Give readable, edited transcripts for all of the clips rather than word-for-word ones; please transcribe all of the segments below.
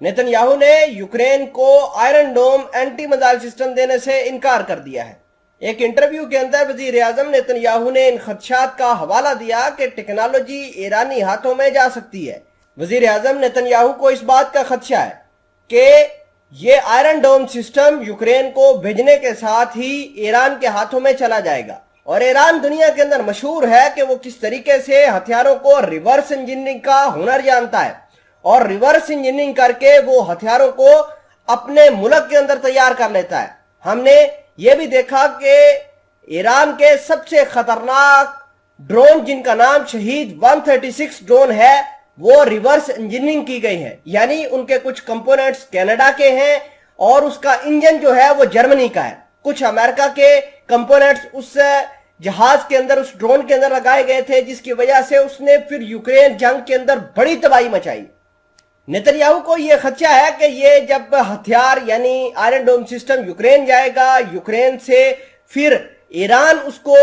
Nitin Yahoo نے Ukraine کو Iron Dome anti missile system دینے سے انکار کر دیا ہے۔ ایک انٹرویو کے اندر وزیر اعظم نیتن یاہو نے ان خدشات کا حوالہ دیا کہ ٹیکنالوجی ایرانی ہاتھوں میں جا سکتی ہے۔ وزیر اعظم نیتن یاہو کو اس بات کا خدشہ ہے کہ یہ آئرن ڈوم سسٹم یوکرین کو بھیجنے کے ساتھ ہی ایران کے ہاتھوں میں چلا جائے گا، اور ایران دنیا کے اندر مشہور ہے کہ وہ کس طریقے سے ہتھیاروں کو ریورس انجینئرنگ کا ہنر جانتا ہے، اور ریورس انجینئرنگ کر کے وہ ہتھیاروں کو اپنے ملک کے اندر تیار کر لیتا ہے۔ ہم نے یہ بھی دیکھا کہ ایران کے سب سے خطرناک ڈرون جن کا نام شہید 136 ڈرون ہے، وہ ریورس انجینئرنگ کی گئی ہے، یعنی ان کے کچھ کمپوننٹس کینیڈا کے ہیں اور اس کا انجن جو ہے وہ جرمنی کا ہے۔ کچھ امریکہ کے کمپوننٹس اس جہاز کے اندر، اس ڈرون کے اندر لگائے گئے تھے، جس کی وجہ سے اس نے پھر یوکرین جنگ کے اندر بڑی تباہی مچائی۔ نیتن یاہو کو یہ خدشہ ہے کہ یہ جب ہتھیار یعنی آئرن ڈوم سسٹم یوکرین جائے گا، یوکرین سے پھر ایران اس کو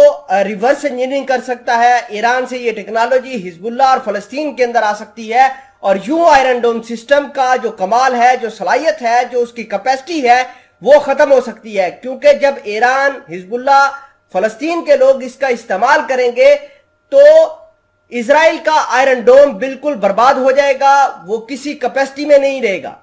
ریورس انجینئرنگ کر سکتا ہے، ایران سے یہ ٹیکنالوجی حزب اللہ اور فلسطین کے اندر آ سکتی ہے، اور یوں آئرن ڈوم سسٹم کا جو کمال ہے، جو صلاحیت ہے، جو اس کی کیپیسٹی ہے، وہ ختم ہو سکتی ہے۔ کیونکہ جب ایران، حزب اللہ، فلسطین کے لوگ اس کا استعمال کریں گے تو اسرائیل کا آئرن ڈوم بالکل برباد ہو جائے گا، وہ کسی کیپیسٹی میں نہیں رہے گا۔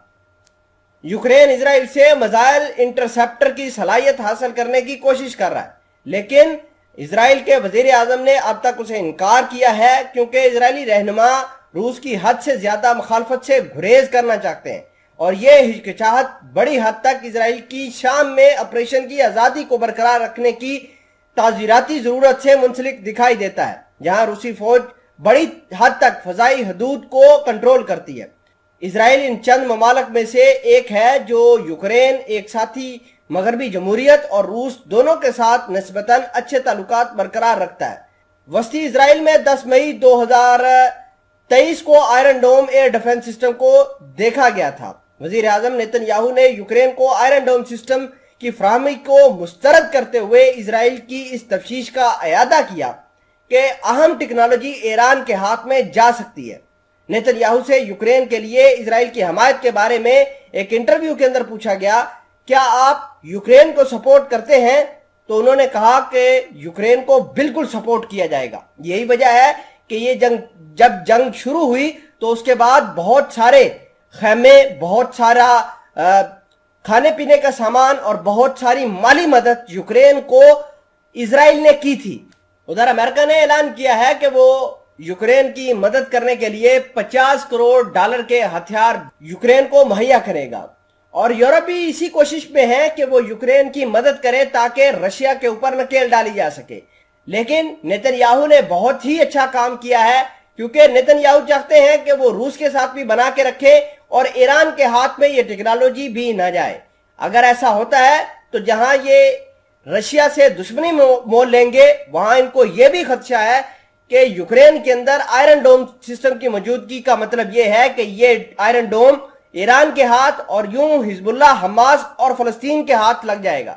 یوکرین اسرائیل سے میزائل انٹرسیپٹر کی صلاحیت حاصل کرنے کی کوشش کر رہا ہے، لیکن اسرائیل کے وزیر اعظم نے اب تک اسے انکار کیا ہے، کیونکہ اسرائیلی رہنما روس کی حد سے زیادہ مخالفت سے گریز کرنا چاہتے ہیں، اور یہ ہچکچاہٹ بڑی حد تک اسرائیل کی شام میں آپریشن کی آزادی کو برقرار رکھنے کی تعزیراتی ضرورت سے منسلک دکھائی دیتا ہے، جہاں روسی فوج بڑی حد تک فضائی حدود کو کنٹرول کرتی ہے۔ اسرائیل ان چند ممالک میں سے ایک ہے جو یوکرین، ایک ساتھی مغربی جمہوریت اور روس دونوں کے ساتھ نسبتاً اچھے تعلقات برقرار رکھتا ہے۔ وسطی اسرائیل میں 10 مئی 2023 کو Iron Dome air defence system کو دیکھا گیا تھا۔ وزیر اعظم نیتن یاہو نے یوکرین کو آئرن ڈوم سسٹم کی فراہمی کو مسترد کرتے ہوئے اسرائیل کی اس تفتیش کا اعادہ کیا کہ اہم ٹیکنالوجی ایران کے ہاتھ میں جا سکتی ہے۔ نیتن یاہو سے یوکرین کے لیے اسرائیل کی حمایت کے بارے میں ایک انٹرویو کے اندر پوچھا گیا، کیا آپ یوکرین کو سپورٹ کرتے ہیں؟ تو انہوں نے کہا کہ یوکرین کو بالکل سپورٹ کیا جائے گا۔ یہی وجہ ہے کہ یہ جب جنگ شروع ہوئی تو اس کے بعد بہت سارے خیمے، بہت سارا کھانے پینے کا سامان اور بہت ساری مالی مدد یوکرین کو اسرائیل نے کی تھی۔ ادھر امریکہ نے اعلان کیا ہے کہ وہ یوکرین کی مدد کرنے کے لیے $50 کروڑ کے ہتھیار یوکرین کو مہیا کرے گا، اور یورپ بھی اسی کوشش میں ہے کہ وہ یوکرین کی مدد کرے تاکہ رشیا کے اوپر نکیل ڈالی جا سکے۔ لیکن نیتن یاہو نے بہت ہی اچھا کام کیا ہے، کیونکہ نیتن یاہو چاہتے ہیں کہ وہ روس کے ساتھ بھی بنا کے رکھے اور ایران کے ہاتھ میں یہ ٹیکنالوجی بھی نہ جائے۔ اگر ایسا ہوتا ہے تو جہاں یہ رشیا سے دشمنی مول لیں گے، وہاں ان کو یہ بھی خدشہ ہے کہ یوکرین کے اندر آئرن ڈوم سسٹم کی موجودگی کا مطلب یہ ہے کہ یہ آئرن ڈوم ایران کے ہاتھ اور یوں حزب اللہ، حماس اور فلسطین کے ہاتھ لگ جائے گا۔